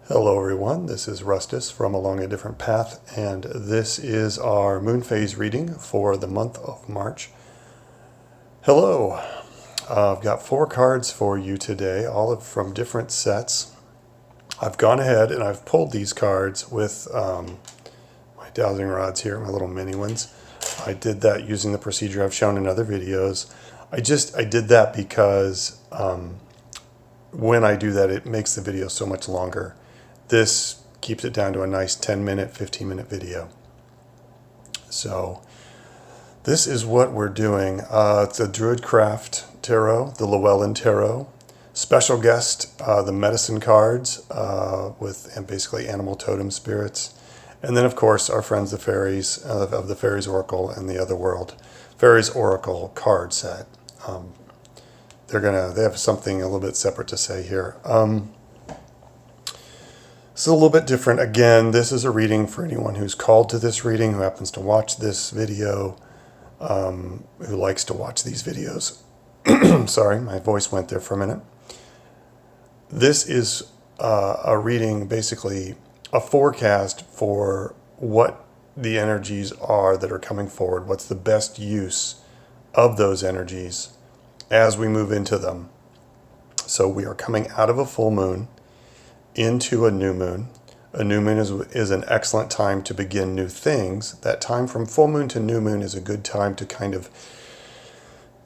Hello everyone, this is Rustus from Along a Different Path, and this is our moon phase reading for the month of March. Hello, I've got 4 cards for you today, from different sets. I've gone ahead and I've pulled these cards with my dowsing rods here, my little mini ones. I did that using the procedure I've shown in other videos. I did that because when I do that, it makes the video so much longer. This keeps it down to a nice 10-minute, 15-minute video. So this is what we're doing. It's a Druidcraft Tarot, the Llewellyn Tarot. Special guest, the medicine cards and basically animal totem spirits. And then, of course, our friends the fairies of the Fairies Oracle and the Otherworld Fairies Oracle card set. They have something a little bit separate to say here. It's a little bit different. Again, this is a reading for anyone who's called to this reading, who happens to watch this video, who likes to watch these videos. Sorry, my voice went there for a minute. This is a reading, basically a forecast for what the energies are that are coming forward. What's the best use of those energies as we move into them? So we are coming out of a full moon into a new moon. A new moon is an excellent time to begin new things. That time from full moon to new moon is a good time to kind of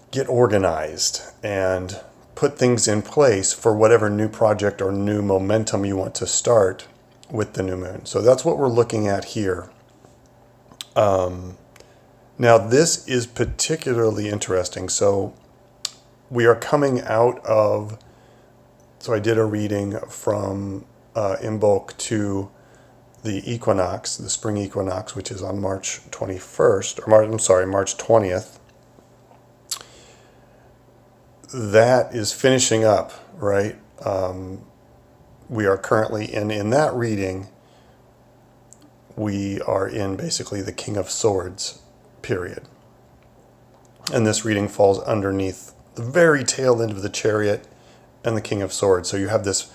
get organized and put things in place for whatever new project or new momentum you want to start with the new moon. So that's what we're looking at here. Now this is particularly interesting. So we are coming out of, so I did a reading from Imbolc to the equinox, the spring equinox, which is on March 21st, or March 20th. That is finishing up, right? We are currently in that reading, we are in basically the King of Swords period. And this reading falls underneath the very tail end of the Chariot and the King of Swords. So you have this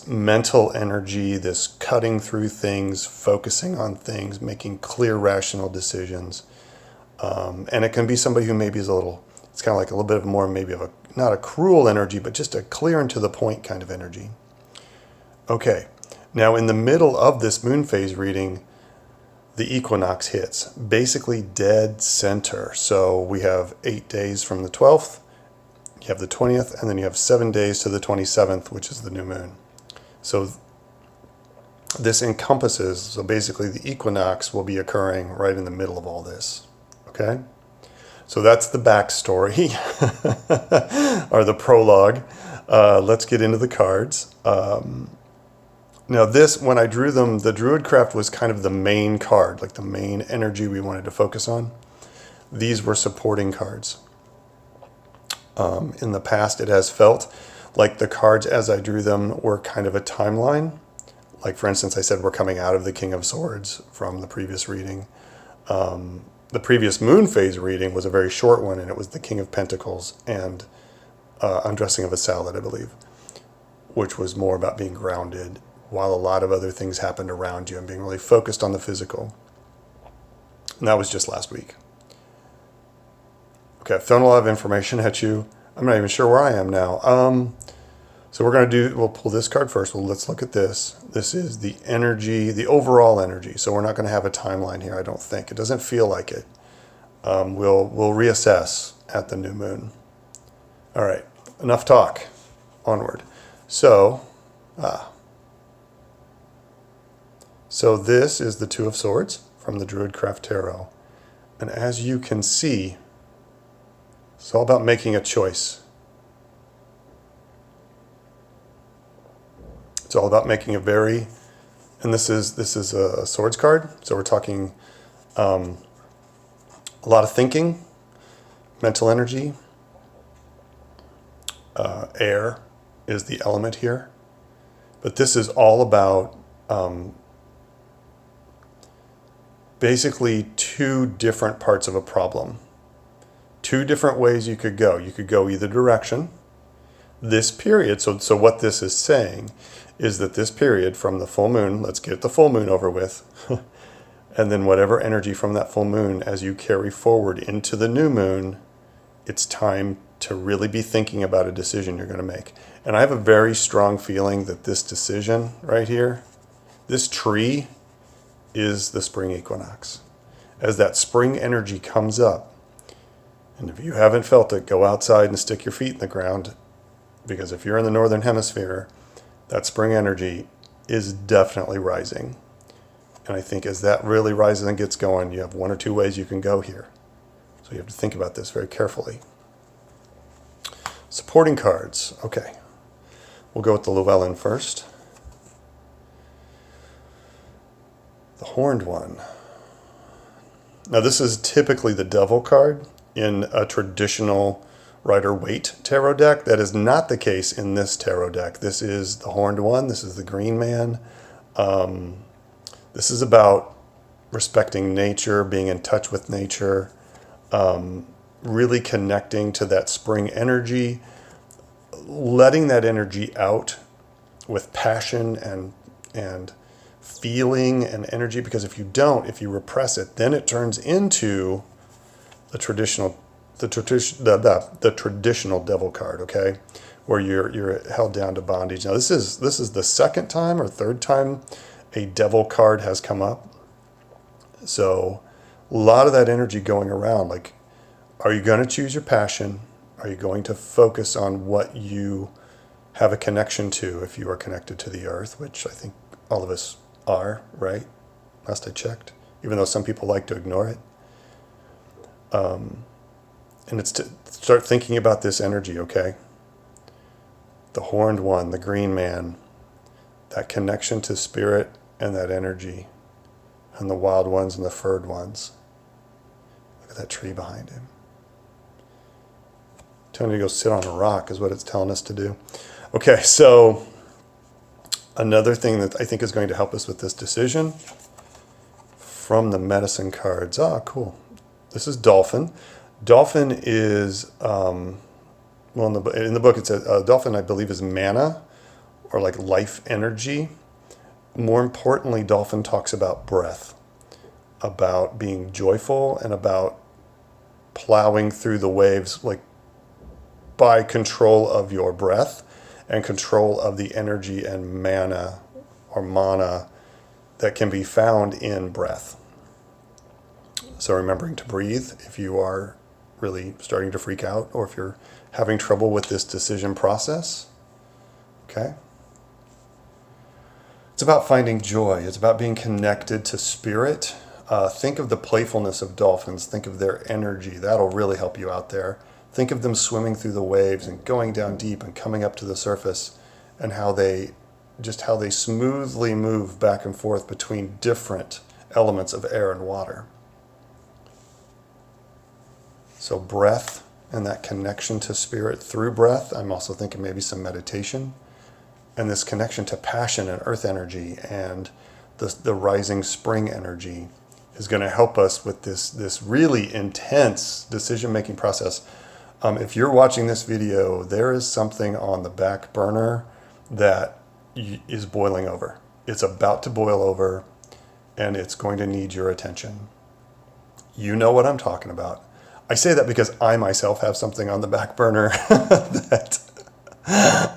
mental energy, this cutting through things, focusing on things, making clear, rational decisions. And it can be somebody who maybe is it's kind of like a little bit of more, maybe of a, not a cruel energy, but just a clear and to the point kind of energy. Okay, now in the middle of this moon phase reading, the equinox hits, basically dead center. So we have 8 days from the 12th, you have the 20th, and then you have 7 days to the 27th, which is the new moon. So this encompasses, so basically the equinox will be occurring right in the middle of all this, okay? So that's the backstory, or the prologue. Let's get into the cards. Now this, when I drew them, the Druidcraft was kind of the main card, like the main energy we wanted to focus on. These were supporting cards. In the past, it has felt like the cards as I drew them were kind of a timeline. Like, for instance, I said we're coming out of the King of Swords from the previous reading. The previous moon phase reading was a very short one, and it was the King of Pentacles and Undressing of a Salad, I believe, which was more about being grounded while a lot of other things happened around you and being really focused on the physical. And that was just last week. Okay, I've thrown a lot of information at you. I'm not even sure where I am now. So we'll pull this card first. Well, let's look at this. This is the energy, the overall energy. So we're not going to have a timeline here, I don't think. It doesn't feel like it. We'll reassess at the new moon. All right, enough talk. Onward. So this is the Two of Swords from the Druidcraft Tarot. And as you can see, it's all about making a choice. It's all about making and this is a swords card. So we're talking a lot of thinking, mental energy. Air is the element here. But this is all about basically 2 different parts of a problem. 2 different ways you could go. You could go either direction. this period, so what this is saying is that this period from the full moon, let's get the full moon over with, and then whatever energy from that full moon as you carry forward into the new moon, it's time to really be thinking about a decision you're going to make. And I have a very strong feeling that this decision right here, this tree, is the spring equinox. As that spring energy comes up, and if you haven't felt it, go outside and stick your feet in the ground, because if you're in the northern hemisphere, that spring energy is definitely rising. And I think as that really rises and gets going, you have one or two ways you can go here. So you have to think about this very carefully. Supporting cards. Okay. We'll go with the Llewellyn first. The Horned One. Now this is typically the Devil card in a traditional Rider-Waite tarot deck. That is not the case in this tarot deck. This is the Horned One. This is the Green Man. This is about respecting nature, being in touch with nature, really connecting to that spring energy, letting that energy out with passion and feeling and energy, because if you don't, if you repress it, then it turns into the traditional Devil card, okay, where you're held down to bondage. Now this is the second time or third time a Devil card has come up, so a lot of that energy going around. Like, are you going to choose your passion? Are you going to focus on what you have a connection to, if you are connected to the earth, which I think all of us are, right? Last I checked, even though some people like to ignore it. And it's to start thinking about this energy, okay? The Horned One, the Green Man, that connection to spirit and that energy, and the Wild Ones and the Furred Ones. Look at that tree behind him. Telling you to go sit on a rock is what it's telling us to do. Okay, so another thing that I think is going to help us with this decision from the medicine cards. Ah, cool. This is Dolphin. Dolphin is, well, in the book it says, Dolphin, I believe, is mana, or like life energy. More importantly, Dolphin talks about breath, about being joyful, and about plowing through the waves, like by control of your breath and control of the energy and mana or mana that can be found in breath. So remembering to breathe if you are really starting to freak out, or if you're having trouble with this decision process. Okay. It's about finding joy. It's about being connected to spirit. Think of the playfulness of dolphins. Think of their energy. That'll really help you out there. Think of them swimming through the waves and going down deep and coming up to the surface, and how they smoothly move back and forth between different elements of air and water. So breath and that connection to spirit through breath. I'm also thinking maybe some meditation, and this connection to passion and earth energy and the rising spring energy is going to help us with this really intense decision-making process. If you're watching this video, there is something on the back burner that is boiling over. It's about to boil over, and it's going to need your attention. You know what I'm talking about. I say that because I myself have something on the back burner that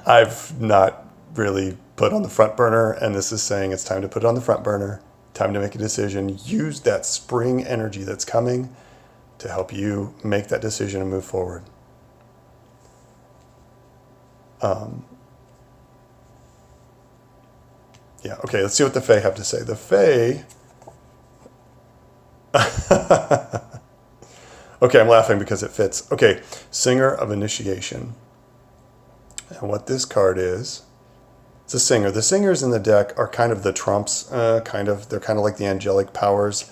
I've not really put on the front burner, and this is saying it's time to put it on the front burner, time to make a decision. Use that spring energy that's coming to help you make that decision and move forward. Yeah, okay, let's see what the Fae have to say. The Fae... Okay, I'm laughing because it fits. Okay, Singer of Initiation. And what this card is, it's a singer. The singers in the deck are kind of the trumps, They're kind of like the angelic powers.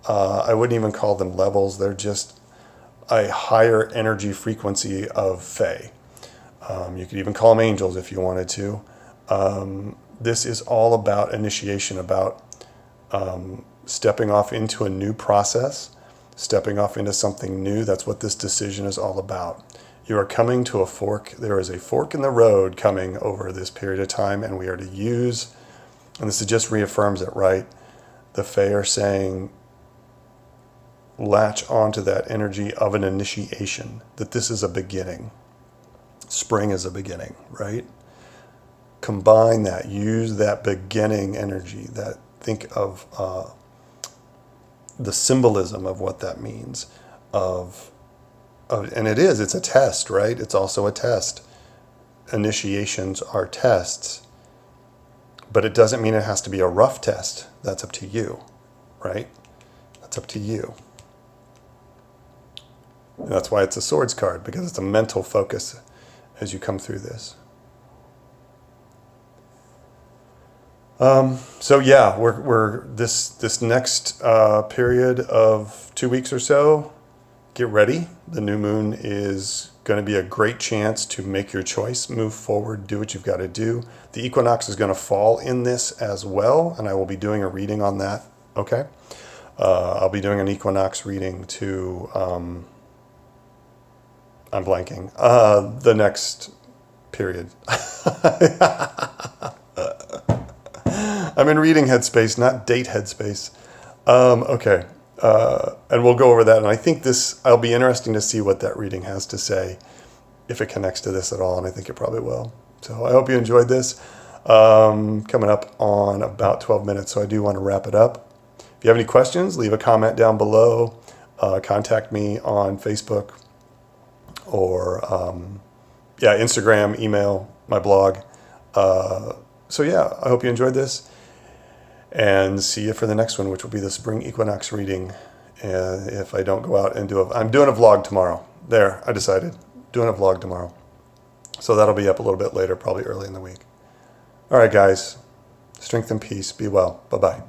I wouldn't even call them levels. They're just a higher energy frequency of Fae. You could even call them angels if you wanted to. This is all about initiation, about stepping off into a new process, stepping off into something new. That's what this decision is all about. You are coming to a fork. There is a fork in the road coming over this period of time, and we are to use, and this just reaffirms it, right? The Fae are saying, latch onto that energy of an initiation, that this is a beginning. Spring is a beginning, right? Combine that, use that beginning energy, that think of the symbolism of what that means, and it's a test, right? It's also a test. Initiations are tests, but it doesn't mean it has to be a rough test. That's up to you, right? That's up to you. And that's why it's a swords card, because it's a mental focus as you come through this. So yeah, we're this next period of 2 weeks or so. Get ready. The new moon is going to be a great chance to make your choice, move forward, do what you've got to do. The equinox is going to fall in this as well, and I will be doing a reading on that. Okay, I'll be doing an equinox reading to. I'm blanking. The next period. I'm in reading headspace, not date headspace. Okay. And we'll go over that. And I think I'll be interesting to see what that reading has to say, if it connects to this at all. And I think it probably will. So I hope you enjoyed this. Coming up on about 12 minutes. So I do want to wrap it up. If you have any questions, leave a comment down below. Contact me on Facebook or, Instagram, email, my blog. So yeah, I hope you enjoyed this. And see you for the next one, which will be the Spring Equinox reading. If I don't go out and I'm doing a vlog tomorrow. There, I decided. Doing a vlog tomorrow. So that'll be up a little bit later, probably early in the week. All right, guys. Strength and peace. Be well. Bye-bye.